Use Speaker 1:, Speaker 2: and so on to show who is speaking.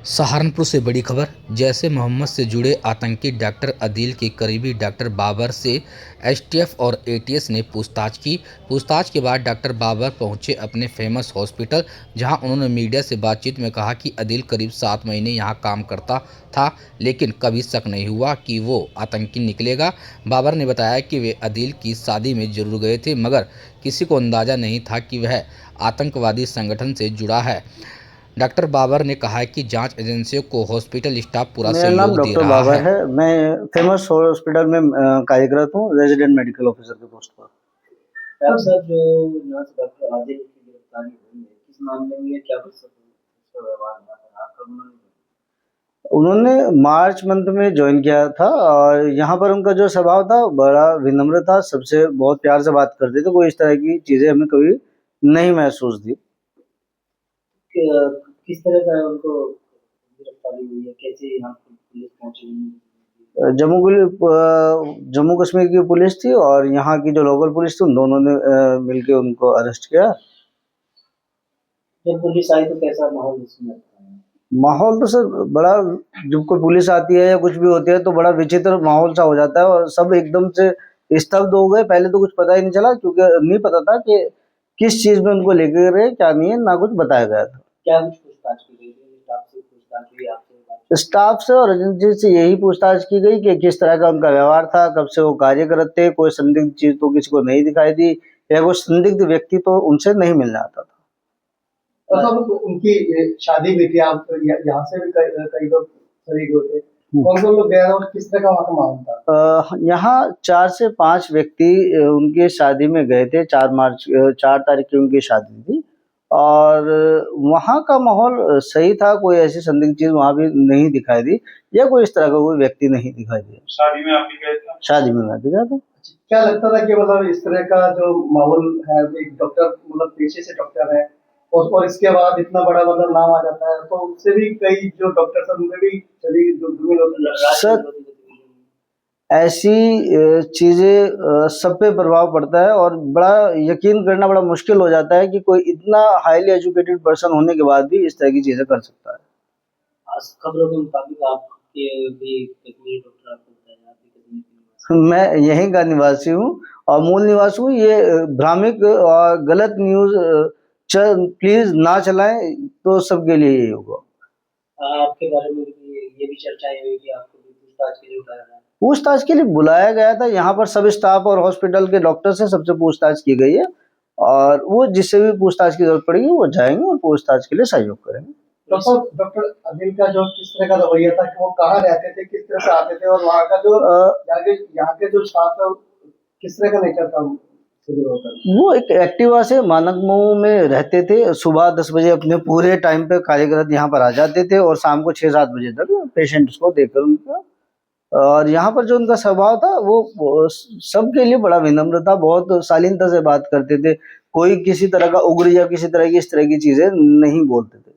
Speaker 1: सहारनपुर से बड़ी खबर। जैश ए मोहम्मद से जुड़े आतंकी डॉक्टर अदील के करीबी डॉक्टर बाबर से एसटीएफ और एटीएस ने पूछताछ की। पूछताछ के बाद डॉक्टर बाबर पहुंचे अपने फेमस हॉस्पिटल, जहां उन्होंने मीडिया से बातचीत में कहा कि अदील करीब 7 महीने यहां काम करता था, लेकिन कभी शक नहीं हुआ कि वो आतंकी निकलेगा। बाबर ने बताया कि वे अदील की शादी में जरूर गए थे, मगर किसी को अंदाजा नहीं था कि वह आतंकवादी संगठन से जुड़ा है। डॉक्टर बाबर ने कहा कि जांच एजेंसियों को हॉस्पिटल स्टाफ पूरा
Speaker 2: मेरा नाम
Speaker 1: सहयोग दे
Speaker 2: डॉक्टर
Speaker 1: रहा
Speaker 2: बाबर
Speaker 1: है।
Speaker 2: है। मैं फेमस हॉस्पिटल में कार्यरत हूँ, रेजिडेंट मेडिकल ऑफिसर के पोस्ट पर।
Speaker 3: सर, जो यहाँ से डॉक्टर आदिल की गिरफ्तारी हुई है, किस मामले में है, क्या कुछ उसका व्यवहार हुआ है, कब
Speaker 2: उन्होंने मार्च मंथ में ज्वाइन किया था और यहाँ पर उनका जो स्वभाव था बड़ा विनम्र था, सबसे बहुत प्यार से बात करते थे। कोई इस तरह की चीजें हमें कभी नहीं महसूस दी।
Speaker 3: किस तरह का उनको गिरफ्तारी हुई है, कैसे यहाँ पुलिस पहुंची?
Speaker 2: जम्मू कश्मीर की पुलिस थी और यहाँ की जो लोकल पुलिस थी, उन दोनों ने मिलकर उनको अरेस्ट किया।
Speaker 3: जब पुलिस आई तो कैसा माहौल उसमें?
Speaker 2: माहौल तो सर बड़ा, जब कोई पुलिस आती है या कुछ भी होती है तो बड़ा विचित्र माहौल सा हो जाता है और सब एकदम से स्तब्ध हो गए। पहले तो कुछ पता ही नहीं चला, क्योंकि नहीं पता था कि किस चीज में उनको लेके गए, क्या नहीं है, ना कुछ बताया गया था।
Speaker 3: क्या कुछ पूछताछ की गई? स्टाफ से पूछताछ हुई आपसे?
Speaker 2: स्टाफ से और एजेंसी से यही पूछताछ की गई कि किस तरह का उनका व्यवहार था, कब से वो कार्य करते, कोई संदिग्ध चीज तो किसी को नहीं दिखाई दी या कोई संदिग्ध व्यक्ति तो उनसे नहीं मिलने आता था।
Speaker 3: मतलब उनकी शादी भी थी, आप यहाँ से भी कई लोग शरीक हुए थे, कौन-कौन लोग गए और किस तरह का वहाँ का माहौल था?
Speaker 2: यहाँ 4 से 5 व्यक्ति उनकी शादी में गए थे। 4 तारीख की उनकी शादी थी और वहाँ का माहौल सही था, कोई ऐसी संदिग्ध चीज वहाँ भी नहीं दिखाई दी या कोई इस तरह का कोई व्यक्ति नहीं दिखाई दिया।
Speaker 3: शादी में आप भी गए थे?
Speaker 2: शादी में मैं भी गया था।
Speaker 3: क्या लगता था कि मतलब इस तरह का जो माहौल है, एक डॉक्टर मतलब पेशे से डॉक्टर है और इसके बाद इतना बड़ा मतलब नाम आ जाता है, तो उससे भी कई जो डॉक्टर सब उनमें भी चली जो
Speaker 2: सर ऐसी चीजें सब पे प्रभाव पड़ता है और बड़ा यकीन करना बड़ा मुश्किल हो जाता है कि कोई इतना हाईली एजुकेटेड पर्सन होने के बाद भी इस तरह की चीजें कर सकता है।
Speaker 3: खबरों के मुताबिक आपके भी कश्मीरी डॉक्टर आपको बताया, आप भी कश्मीर
Speaker 2: मैं यहीं का निवासी हूँ और मूल निवासी हूँ। ये भ्रामक और गलत न्यूज प्लीज ना चलाएं, तो सबके लिए यही होगा।
Speaker 3: आपके बारे में ये भी चर्चाएं हुई कि आपको भी पूछताछ के लिए उठाया गया?
Speaker 2: पूछताछ के लिए बुलाया गया था। यहाँ पर सब स्टाफ और हॉस्पिटल के डॉक्टर से सबसे पूछताछ की गई है और वो जिससे भी पूछताछ की जरूरत पड़ेगी वो जाएंगे और पूछताछ के लिए सहयोग करेंगे।
Speaker 3: डॉक्टर अदिल का जो किस तरह का रवैया था, कि वो कहाँ रहते थे, किस तरह से आते थे और वहाँ का जो यहाँ के जो स्टाफ है किस तरह का नेचर था?
Speaker 2: वो एक एक्टिवा से मानक मऊ में रहते थे। सुबह 10 बजे अपने पूरे टाइम पे कार्यरत यहाँ पर आ जाते थे और शाम को 6-7 बजे तक पेशेंट्स को देखकर उनका, और यहाँ पर जो उनका स्वभाव था वो सबके लिए बड़ा विनम्र था, बहुत शालीनता से बात करते थे। कोई किसी तरह का उग्र या किसी तरह की इस तरह की चीजें नहीं बोलते थे।